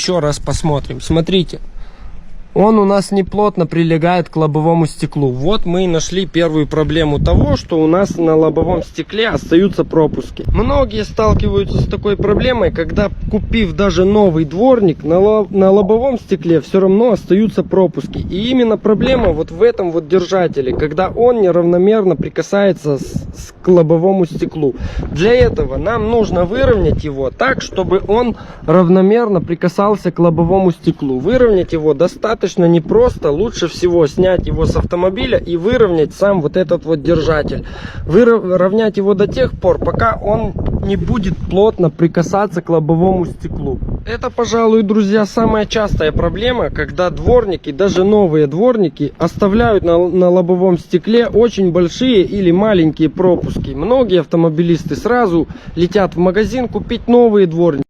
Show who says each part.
Speaker 1: Еще раз посмотрим. Смотрите. Он у нас не плотно прилегает к лобовому стеклу. Вот мы и нашли первую проблему того, что у нас на лобовом стекле остаются пропуски. Многие сталкиваются с такой проблемой, когда, купив даже новый дворник, на лобовом стекле все равно остаются пропуски. И именно проблема вот в этом вот держателе, когда он неравномерно прикасается к лобовому стеклу. Для этого нам нужно выровнять его так, чтобы он равномерно прикасался к лобовому стеклу. Выровнять его достаточно непросто. Лучше всего снять его с автомобиля и выровнять сам вот этот вот держатель. Выровнять его до тех пор, пока он не будет плотно прикасаться к лобовому стеклу. Это, пожалуй, друзья, самая частая проблема, когда дворники, даже новые дворники, оставляют на лобовом стекле очень большие или маленькие пропуски. Многие автомобилисты сразу летят в магазин купить новые дворники.